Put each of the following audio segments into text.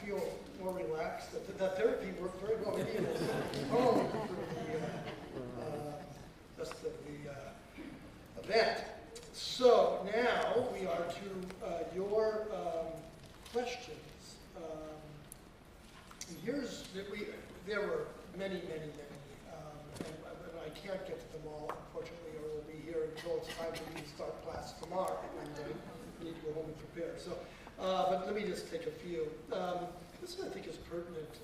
feel more relaxed. That therapy worked very well. Maybe it was home for the rest of the event. So now we are to your questions. There were many, and I can't get to them all, unfortunately, or we'll be here until it's time for me to start class tomorrow. I need to go home and prepare. So, but let me just take a few. This, I think, is pertinent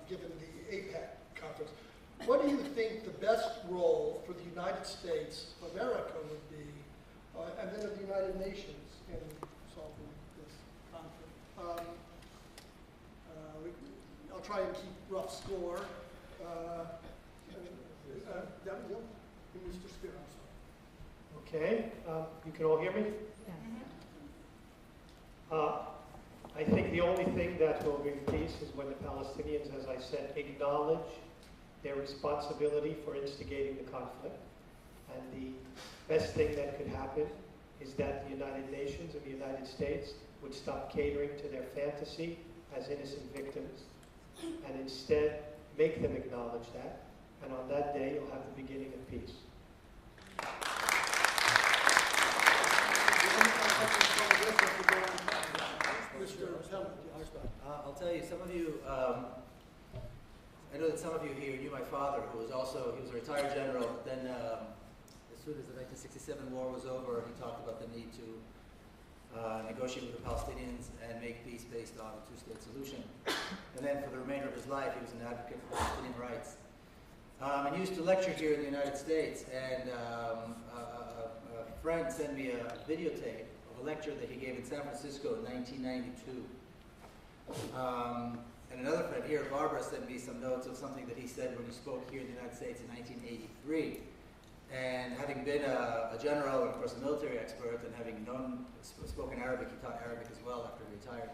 given the APEC conference. What do you think the best role for the United States of America would be, and then of the United Nations in solving this conflict? I'll try and keep rough score. Mr. Spear, I'm sorry. Okay, you can all hear me? I think the only thing that will bring peace is when the Palestinians, as I said, acknowledge their responsibility for instigating the conflict. And the best thing that could happen is that the United Nations and the United States would stop catering to their fantasy as innocent victims and instead make them acknowledge that. And on that day, you'll have the beginning of peace. I'll tell you, some of you, I know that some of you here knew my father, who was also, he was a retired general, but then as soon as the 1967 war was over, he talked about the need to negotiate with the Palestinians and make peace based on a two-state solution. And then for the remainder of his life, he was an advocate for Palestinian rights. And he used to lecture here in the United States, and a friend sent me a videotape of a lecture that he gave in San Francisco in 1992. And another friend here, Barbara, sent me some notes of something that he said when he spoke here in the United States in 1983. And having been a general and, of course, a military expert, and having spoken Arabic, he taught Arabic as well after he retired,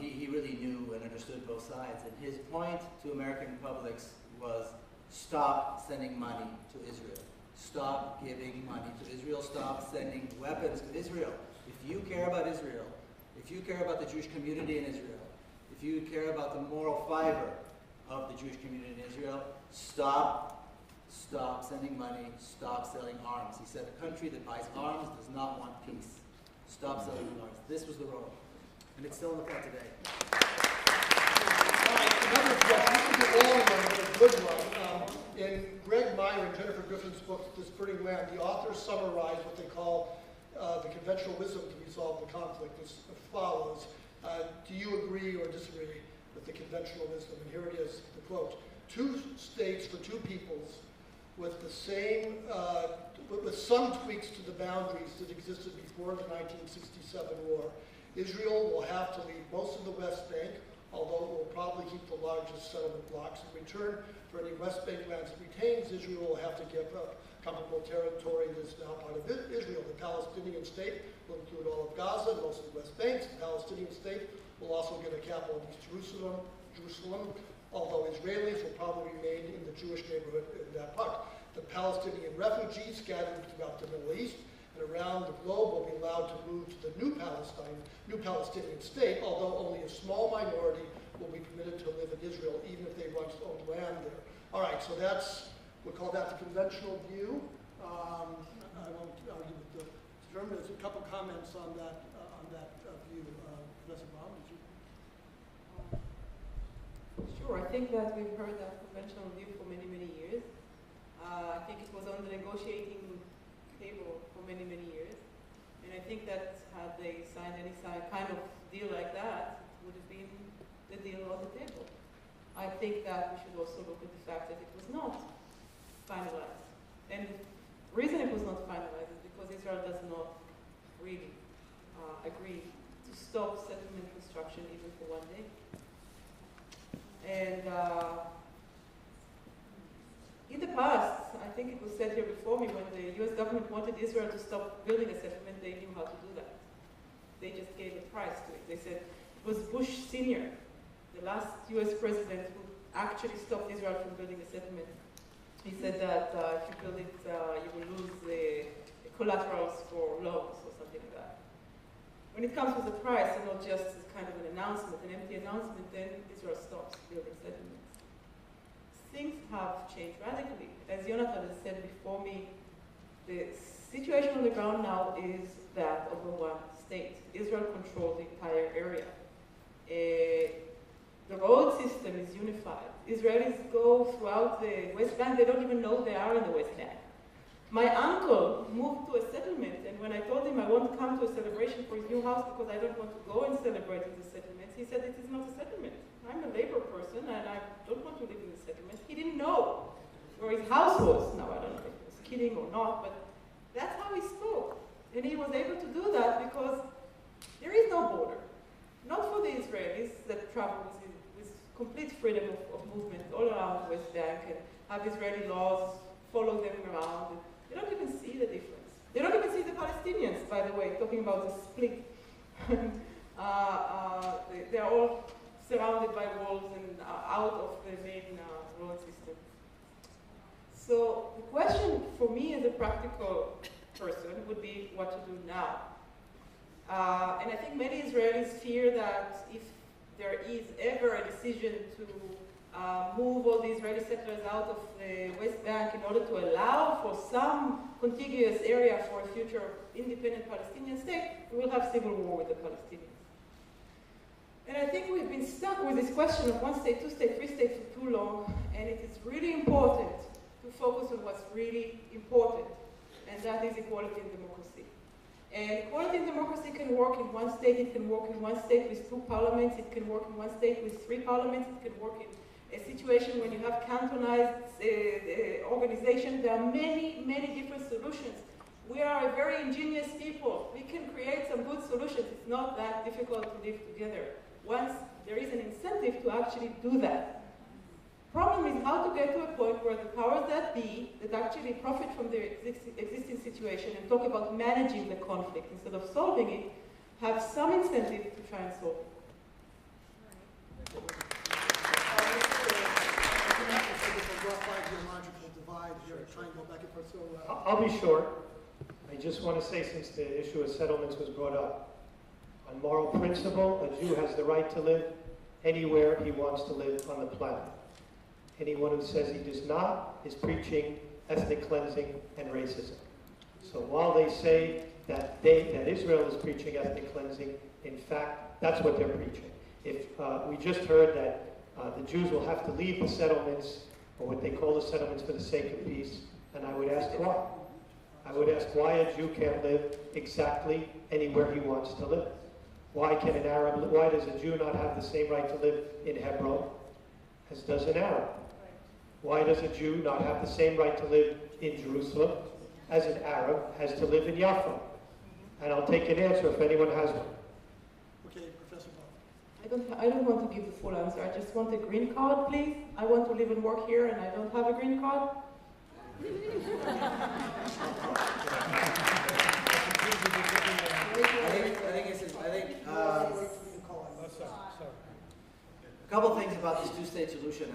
he really knew and understood both sides. And his point to American publics was, stop sending money to Israel. Stop giving money to Israel. Stop sending weapons to Israel. If you care about Israel, if you care about the Jewish community in Israel, if you care about the moral fiber of the Jewish community in Israel, stop sending money, stop selling arms. He said a country that buys arms does not want peace. Stop selling arms. This was the role. And it's still in effect today. Another question, this is a long one, but a good one. In Greg Meyer and Jennifer Griffin's book, This Burning Land, the authors summarize what they call the conventional wisdom to resolve the conflict as follows. Do you agree or disagree with the conventional wisdom? And here it is, the quote. 2 states for 2 peoples with the same, with some tweaks to the boundaries that existed before the 1967 war. Israel will have to leave most of the West Bank, although it will probably keep the largest settlement blocks. In return for any West Bank lands it retains, Israel will have to give up comparable territory that is now part of Israel. The Palestinian state will include all of Gaza, most of the West Bank. The Palestinian state will also get a capital in East Jerusalem, although Israelis will probably remain in the Jewish neighborhood in that part. The Palestinian refugees scattered throughout the Middle East and around the globe will be allowed to move to the new Palestinian state, although only a small minority will be permitted to live in Israel, even if they once owned land there. All right, so that's, we'll call that the conventional view. I won't argue with the term. There's a couple comments on that view. Professor Baum, did you? Sure, I think that we've heard that conventional view for many, many years. I think it was on the negotiating table for many, many years. And I think that had they signed any kind of deal like that, it would have been the deal on the table. I think that we should also look at the fact that it was not finalized. And the reason it was not finalized is because Israel does not really agree to stop settlement construction even for one day. And in the past, I think it was said here before me, when the US government wanted Israel to stop building a settlement, they knew how to do that. They just gave a price to it. They said it was Bush Sr., the last US president who actually stopped Israel from building a settlement. He said that if you build it, you will lose the collaterals for loans or something like that. when it comes with a price and not just as kind of an announcement, an empty announcement, then Israel stops building settlements. Things have changed radically. As Jonathan has said before me, the situation on the ground now is that of a one state. Israel controls the entire area. The road system is unified. Israelis go throughout the West Bank. They don't even know they are in the West Bank. My uncle moved to a settlement, and when I told him I won't come to a celebration for his new house because I don't want to go and celebrate in the settlement, he said, it is not a settlement. I'm a labor person, and I don't want to live in the settlement. He didn't know where his house was. Now, I don't know if he was kidding or not, but that's how he spoke. And he was able to do that because there is no border. Not for the Israelis that travel with complete freedom of movement all around the West Bank and have Israeli laws follow them around. They don't even see the difference. They don't even see the Palestinians, by the way, talking about the split. They're all surrounded by walls and out of the main road system. So the question for me as a practical person would be what to do now. And I think many Israelis fear that if there is ever a decision to move all the Israeli settlers out of the West Bank in order to allow for some contiguous area for a future independent Palestinian state, we will have civil war with the Palestinians. And I think we've been stuck with this question of one state, two state, three states for too long, and it is really important to focus on what's really important, and that is equality and democracy. And equality and democracy can work in one state, it can work in one state with two parliaments, it can work in one state with three parliaments, it can work in a situation when you have cantonized organizations. There are many, many different solutions. We are a very ingenious people. We can create some good solutions. It's not that difficult to live together once there is an incentive to actually do that. Problem is how to get to a point where the powers that be that actually profit from the existing situation and talk about managing the conflict instead of solving it, have some incentive to try and solve it. I'll be short. I just want to say, since the issue of settlements was brought up, on moral principle, a Jew has the right to live anywhere he wants to live on the planet. Anyone who says he does not is preaching ethnic cleansing and racism. So while they say that Israel is preaching ethnic cleansing, in fact, that's what they're preaching. If we just heard that the Jews will have to leave the settlements, or what they call the settlements, for the sake of peace, and I would ask why. I would ask why a Jew can't live exactly anywhere he wants to live. Why does a Jew not have the same right to live in Hebron as does an Arab? Why does a Jew not have the same right to live in Jerusalem as an Arab has to live in Jaffa? And I'll take an answer if anyone has one. Okay, Professor Baum. I don't want to give the full answer. I just want a green card, please. I want to live and work here, and I don't have a green card. A couple things about this two-state solution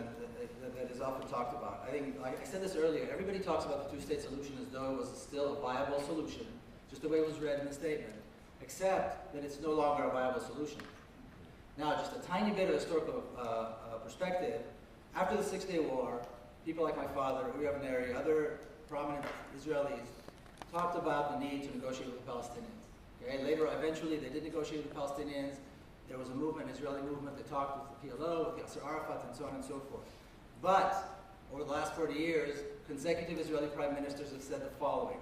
that is often talked about. I think, like I said this earlier, everybody talks about the two-state solution as though it was still a viable solution, just the way it was read in the statement, except that it's no longer a viable solution. Now, just a tiny bit of historical perspective. After the Six-Day War, people like my father, Uri Avneri, other prominent Israelis, talked about the need to negotiate with the Palestinians. Okay? Later, eventually, they did negotiate with the Palestinians. There was a movement, an Israeli movement, that talked with the PLO, with Yasser Arafat, and so on and so forth. But over the last 40 years, consecutive Israeli prime ministers have said the following,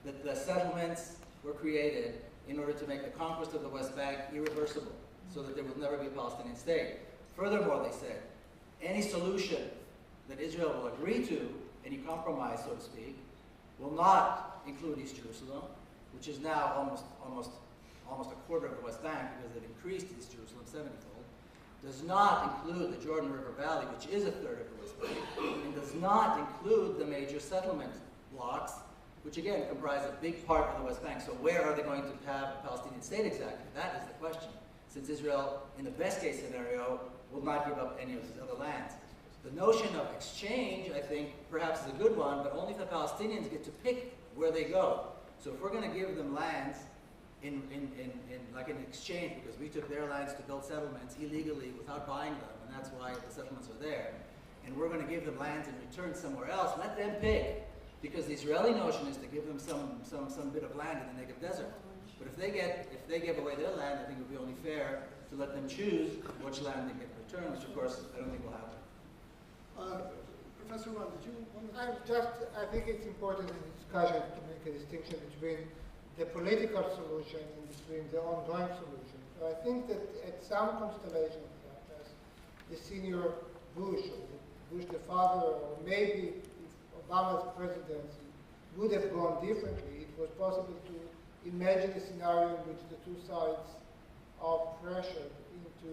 that the settlements were created in order to make the conquest of the West Bank irreversible, so that there will never be a Palestinian state. Furthermore, they said, any solution that Israel will agree to, any compromise, so to speak, will not include East Jerusalem, which is now almost a quarter of the West Bank, because they've increased East Jerusalem 70-fold, does not include the Jordan River Valley, which is a third of the West Bank, and does not include the major settlement blocks, which again comprise a big part of the West Bank. So where are they going to have a Palestinian state exactly? That is the question, since Israel, in the best case scenario, will not give up any of these other lands. The notion of exchange, I think, perhaps is a good one, but only if the Palestinians get to pick where they go. So if we're going to give them lands like in exchange, because we took their lands to build settlements illegally without buying them, and that's why the settlements are there. And we're going to give them lands in return somewhere else. Let them pick, because the Israeli notion is to give them some bit of land in the Negev desert. But if they give away their land, I think it would be only fair to let them choose which land they get in return, which of course I don't think will happen. Professor Ron, did you want to? I think it's important in the discussion to make a distinction between the political solution and between the ongoing solution. So I think that at some constellation of that, as the senior Bush, or Bush the father, or maybe if Obama's presidency would have gone differently, it was possible to imagine a scenario in which the two sides are pressured into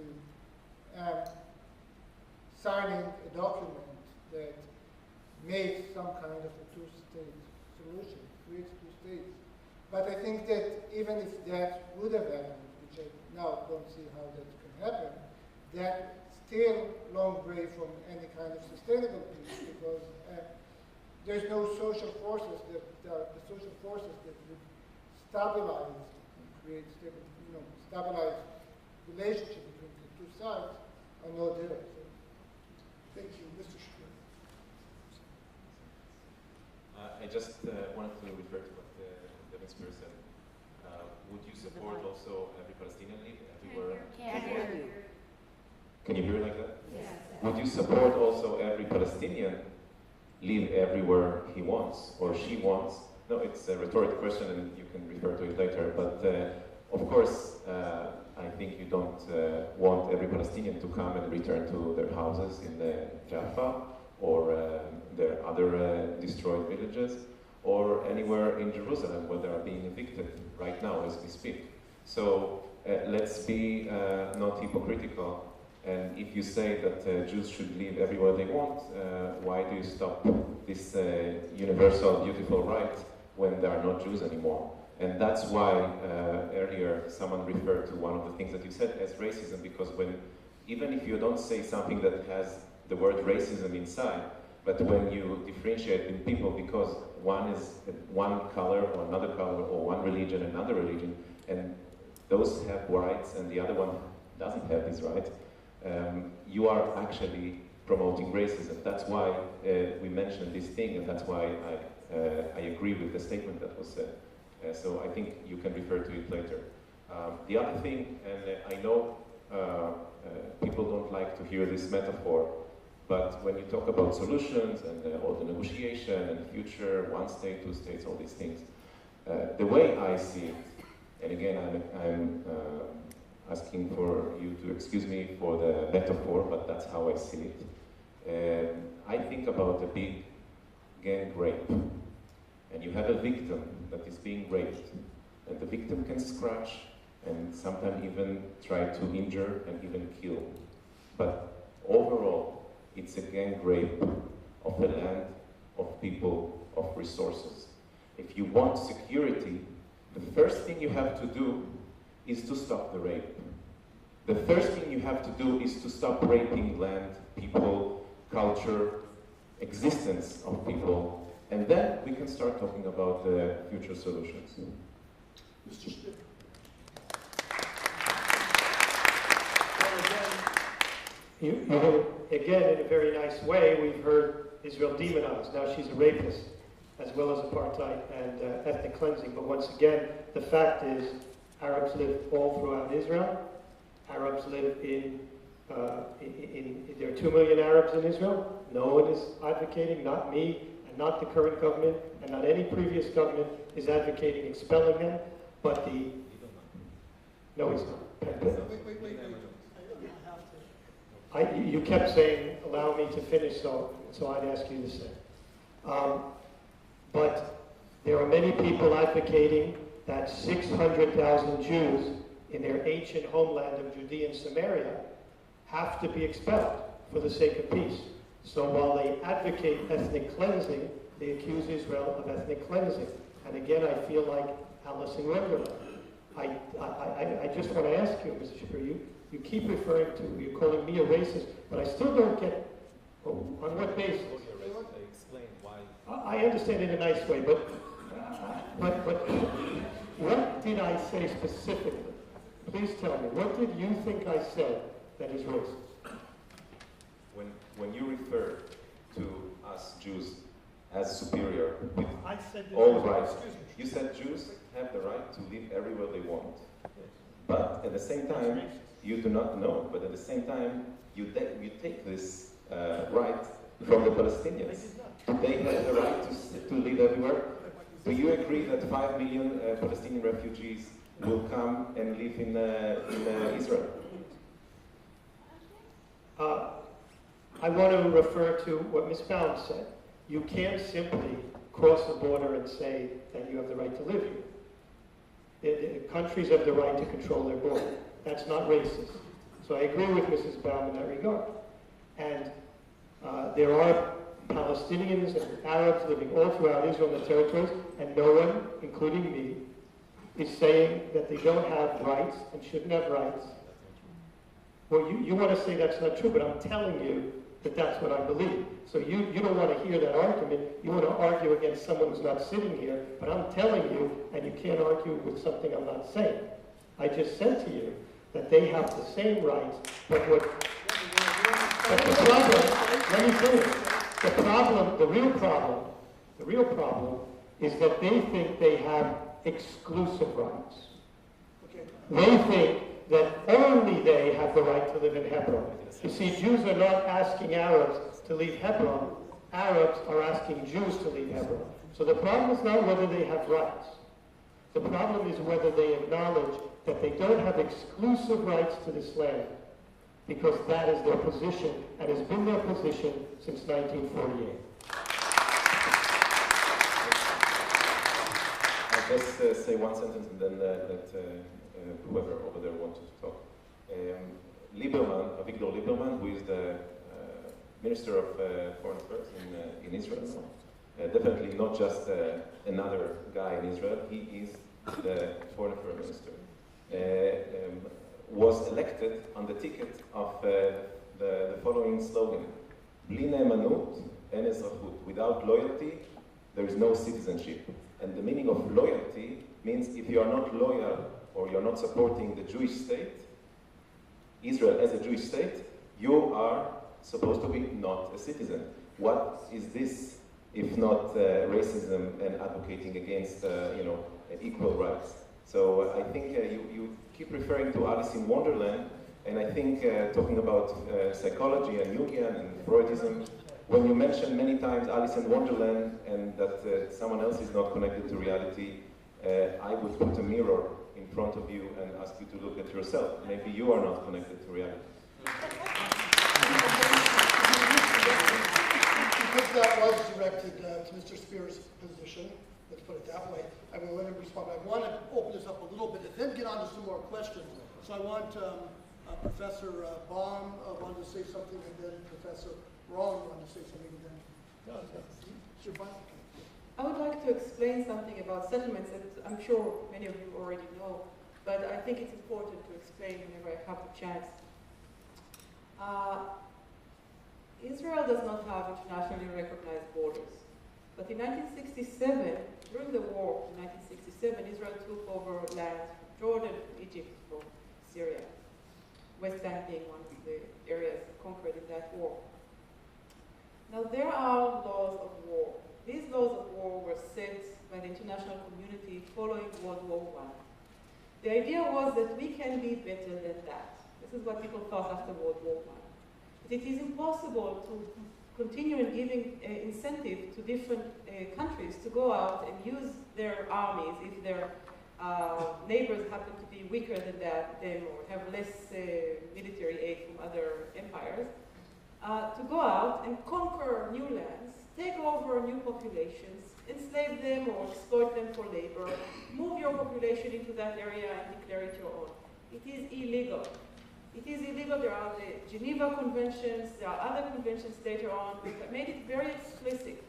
signing a document that makes some kind of a two-state solution, creates two states. But I think that even if that would have happened, which I now don't see how that can happen, that still long way from any kind of sustainable peace, because there's no social forces that the social forces that would stabilize and create stabilize relationship between the two sides are not there. So, Thank you, Mr. Shapiro. I just wanted to refer to what Rabbi Spear said. Would you support also every Palestinian leave everywhere? Can you hear it like that? Yes. Would you support also every Palestinian live everywhere he wants or she wants? No, it's a rhetorical question and you can refer to it later. But of course, I think you don't want every Palestinian to come and return to their houses in Jaffa or their other destroyed villages or anywhere in Jerusalem where they are being evicted right now as we speak. So let's be not hypocritical. And if you say that Jews should live everywhere they want, why do you stop this universal, beautiful right when there are not Jews anymore? And that's why earlier someone referred to one of the things that you said as racism, because even if you don't say something that has the word racism inside, but when you differentiate in people because one is one color or another color or one religion, another religion, and those have rights and the other one doesn't have these rights, you are actually promoting racism. That's why we mentioned this thing, and that's why I agree with the statement that was said. So I think you can refer to it later. The other thing, and I know people don't like to hear this metaphor, but when you talk about solutions and all the negotiation and future, one state, two states, all these things, the way I see it, and again, I'm asking for you to excuse me for the metaphor, but that's how I see it. I think about a big gang rape, and you have a victim that is being raped, and the victim can scratch and sometimes even try to injure and even kill. But overall, it's a gang rape of the land, of people, of resources. If you want security, the first thing you have to do is to stop the rape. The first thing you have to do is to stop raping land, people, culture, existence of people, and then we can start talking about the future solutions. Mr. Stick. Again, in a very nice way, we've heard Israel demonized. Now she's a rapist, as well as apartheid and ethnic cleansing. But once again, the fact is, Arabs live all throughout Israel. Arabs live there are 2 million Arabs in Israel. No one is advocating, not me, and not the current government, and not any previous government is advocating expelling them. But no, he's not. Wait. I have to. You kept saying, allow me to finish, so I'd ask you the same. But there are many people advocating that 600,000 Jews in their ancient homeland of Judea and Samaria have to be expelled for the sake of peace. So while they advocate ethnic cleansing, they accuse Israel of ethnic cleansing. And again, I feel like Alice in Wonderland. I just want to ask you, Mr. Shapiro, you keep referring to, you're calling me a racist, but I still don't get, on what basis? Explain why. I understand in a nice way, but What did I say specifically? Please tell me. What did you think I said that is racist? When you refer to us Jews as superior with I said that all rights, excuse me. you said Jews have the right to live everywhere they want. But at the same time, you do not know. But at the same time, you take this right from the Palestinians. Do they have the right to live everywhere? Do you agree that 5 million Palestinian refugees will come and live in Israel? I want to refer to what Ms. Baum said. You can't simply cross the border and say that you have the right to live here. The countries have the right to control their border. That's not racist. So I agree with Mrs. Baum in that regard. And there are Palestinians and Arabs living all throughout Israel and the territories, and no one, including me, is saying that they don't have rights and shouldn't have rights. Well, you want to say that's not true, but I'm telling you that that's what I believe. So you don't want to hear that argument. You want to argue against someone who's not sitting here, but I'm telling you, and you can't argue with something I'm not saying. I just said to you that they have the same rights, but the problem, let me finish. The real problem is that they think they have exclusive rights. They think that only they have the right to live in Hebron. You see, Jews are not asking Arabs to leave Hebron. Arabs are asking Jews to leave Hebron. So the problem is not whether they have rights. The problem is whether they acknowledge that they don't have exclusive rights to this land, because that is their position and has been their position since 1948. I'll just say one sentence and then let whoever over there wants to talk. Lieberman, Avigdor Lieberman, who is the Minister of Foreign Affairs in Israel, definitely not just another guy in Israel, he is the Foreign Affairs Minister, was elected on the ticket of the following slogan: Bli ne'emanut en ezrachut. Without loyalty, there is no citizenship. And the meaning of loyalty means if you are not loyal or you're not supporting the Jewish state, Israel as a Jewish state, you are supposed to be not a citizen. What is this if not racism and advocating against equal rights? So I think you keep referring to Alice in Wonderland, and I think talking about psychology and Jungian and Freudism, when you mention many times Alice in Wonderland and that someone else is not connected to reality, I would put a mirror in front of you and ask you to look at yourself. Maybe you are not connected to reality. Because that was directed to Mr. Spear's position, let's put it that way, I will let him respond. I want to open this up a little bit and then get on to some more questions. So I want Professor Baum wanted to say something, and then Professor Ron wanted to say something, and then Mr. Baum. I would like to explain something about settlements that I'm sure many of you already know, but I think it's important to explain whenever I have the chance. Israel does not have internationally recognized borders, but in 1967, during the war in 1967, Israel took over land from Jordan, Egypt, from Syria, West Bank being one of the areas conquered in that war. Now there are laws of war. These laws of war were set by the international community following World War I. The idea was that we can be better than that. This is what people thought after World War I. But it is impossible to continue in giving incentive to different countries to go out and use their armies if their neighbors happen to be weaker than them or have less military aid from other empires, to go out and conquer new lands, take over new populations, enslave them or exploit them for labor, move your population into that area and declare it your own. It is illegal. It is illegal. There are the Geneva Conventions, there are other conventions later on that made it very explicit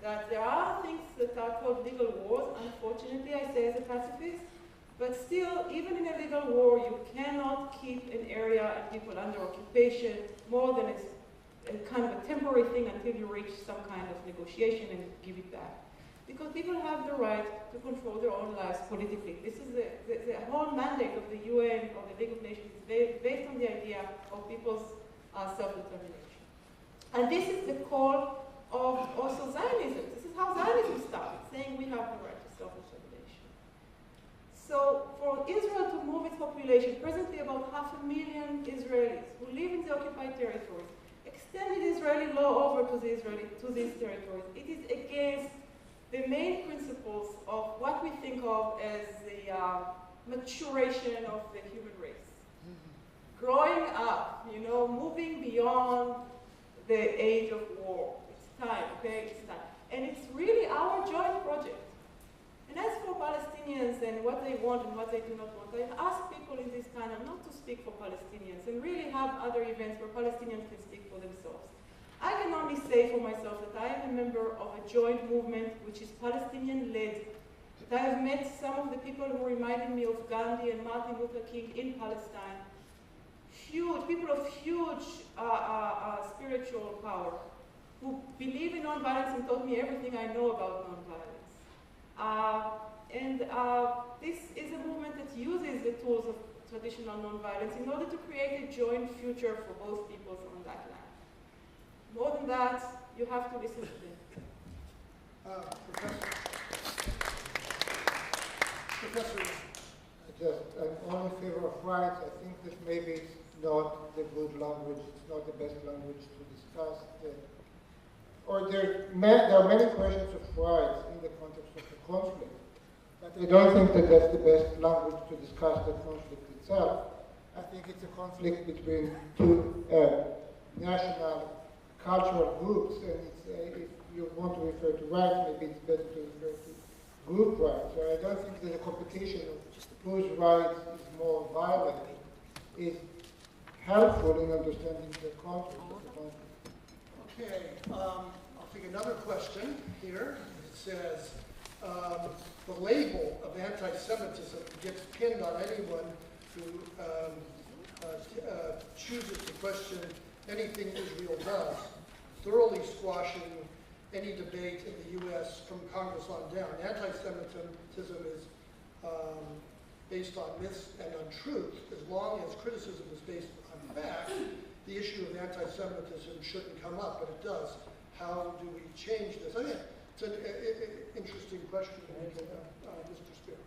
that there are things that are called legal wars, unfortunately, I say as a pacifist, but still, even in a legal war, you cannot keep an area and people under occupation more than a kind of a temporary thing until you reach some kind of negotiation and give it back. because people have the right to control their own lives politically. This is the whole mandate of the UN, of the League of Nations, based on the idea of people's self-determination. And this is the call of also Zionism. This is how Zionism started, saying we have the right to self-determination. So for Israel to move its population, presently about 500,000 Israelis who live in the occupied territories, extended Israeli law over to these territories, it is against the main principles of what we think of as the maturation of the human race. Growing up, you know, moving beyond the age of war. It's time, okay? It's time. And it's really our joint project. And as for Palestinians and what they want and what they do not want, I ask people in this panel not to speak for Palestinians and really have other events where Palestinians can speak for themselves. I can only say for myself that I am a member of a joint movement which is Palestinian-led. That I have met some of the people who reminded me of Gandhi and Martin Luther King in Palestine. People of huge spiritual power who believe in nonviolence and taught me everything I know about nonviolence. This is a movement that uses the tools of traditional nonviolence in order to create a joint future for both peoples on that land. More than that, you have to listen to them. Professor. I'm all in favor of rights. I think that maybe it's not the good language, it's not the best language to discuss. There are many questions of rights in the context of the conflict, but I don't think that that's the best language to discuss the conflict itself. I think it's a conflict between two national cultural groups, and if you want to refer to rights, maybe it's better to refer to group rights. So I don't think that the competition of whose rights is more violent is helpful in understanding the context of the conflict. Okay, I'll take another question here. It says, the label of anti-Semitism gets pinned on anyone who chooses to question anything Israel does, thoroughly squashing any debate in the U.S. from Congress on down. Anti-Semitism is based on myths and untruth. As long as criticism is based on fact, the issue of anti-Semitism shouldn't come up, but it does. How do we change this? I think it's an interesting question, Mr. Spear.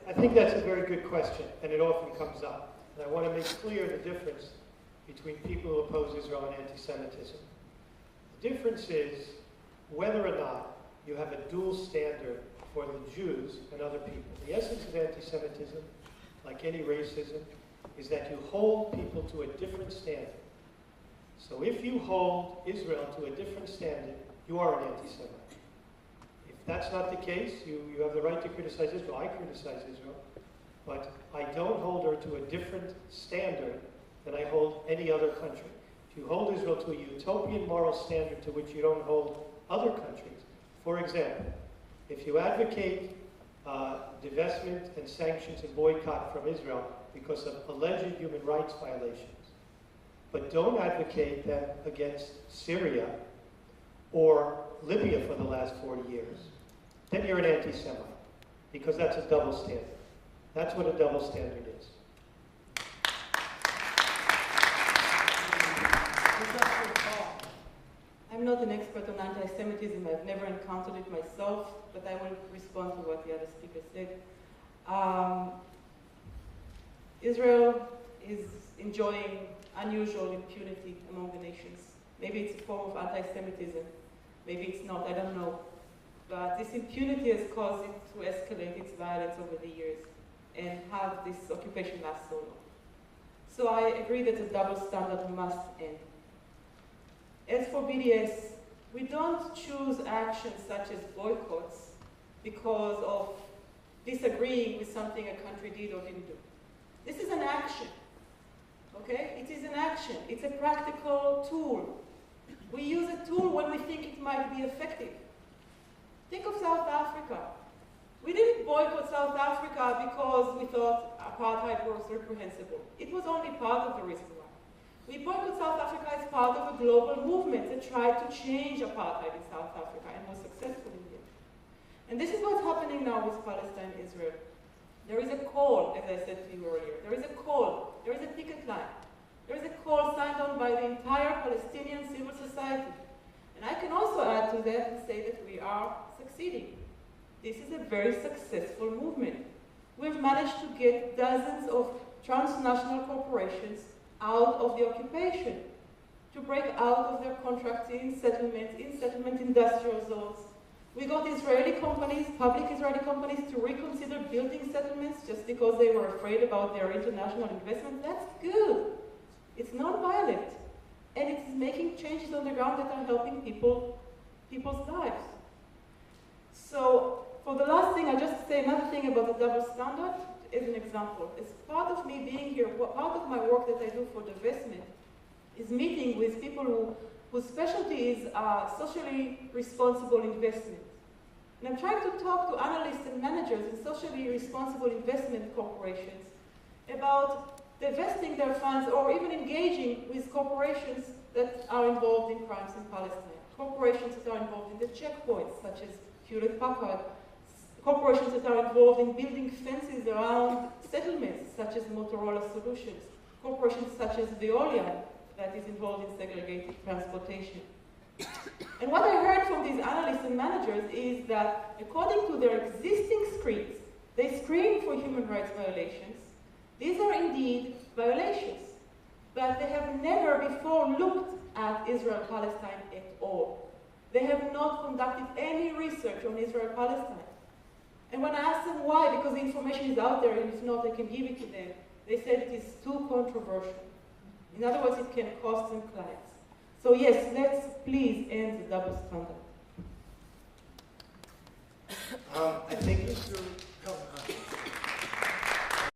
I think that's a very good question, and it often comes up. And I want to make clear the difference between people who oppose Israel and anti-Semitism. The difference is whether or not you have a dual standard for the Jews and other people. The essence of anti-Semitism, like any racism, is that you hold people to a different standard. So if you hold Israel to a different standard, you are an anti-Semite. If that's not the case, you have the right to criticize Israel. I criticize Israel, but I don't hold her to a different standard than I hold any other country. If you hold Israel to a utopian moral standard to which you don't hold other countries, for example, if you advocate divestment and sanctions and boycott from Israel because of alleged human rights violations, but don't advocate them against Syria or Libya for the last 40 years, then you're an anti-Semite, because that's a double standard. That's what a double standard is. I'm not an expert on anti-Semitism. I've never encountered it myself, but I will respond to what the other speaker said. Israel is enjoying unusual impunity among the nations. Maybe it's a form of anti-Semitism. Maybe it's not, I don't know. But this impunity has caused it to escalate its violence over the years and have this occupation last so long. So I agree that a double standard must end. As for BDS, we don't choose actions such as boycotts because of disagreeing with something a country did or didn't do. This is an action, okay? It is an action. It's a practical tool. We use a tool when we think it might be effective. Think of South Africa. We didn't boycott South Africa because we thought apartheid was reprehensible. It was only part of the reason why. We boycott South Africa as part of a global movement that tried to change apartheid in South Africa and was successful in it. And this is what's happening now with Palestine and Israel. There is a call, as I said to you earlier, there is a call, there is a picket line. There is a call signed on by the entire Palestinian civil society. And I can also add to that and say that we are succeeding. This is a very successful movement. We've managed to get dozens of transnational corporations out of the occupation, to break out of their contracts in settlement industrial zones. We got Israeli companies, public Israeli companies, to reconsider building settlements just because they were afraid about their international investment. That's good. It's non-violent. And it's making changes on the ground that are helping people's lives. So, for the last thing, I just say another thing about the double standard as an example. As part of me being here, part of my work that I do for divestment is meeting with people whose specialty is socially responsible investment. And I'm trying to talk to analysts and managers in socially responsible investment corporations about divesting their funds or even engaging with corporations that are involved in crimes in Palestine. Corporations that are involved in the checkpoints, such as Hewlett-Packard. Corporations that are involved in building fences around settlements, such as Motorola Solutions. Corporations such as Veolia, that is involved in segregated transportation. And what I heard from these analysts and managers is that according to their existing screens, they screen for human rights violations. These are indeed violations, but they have never before looked at Israel-Palestine at all. They have not conducted any research on Israel-Palestine. And when I asked them why, because the information is out there, and if not, I can give it to them, they said it is too controversial. In other words, it can cost them clients. So yes, let's please end the double standard. I think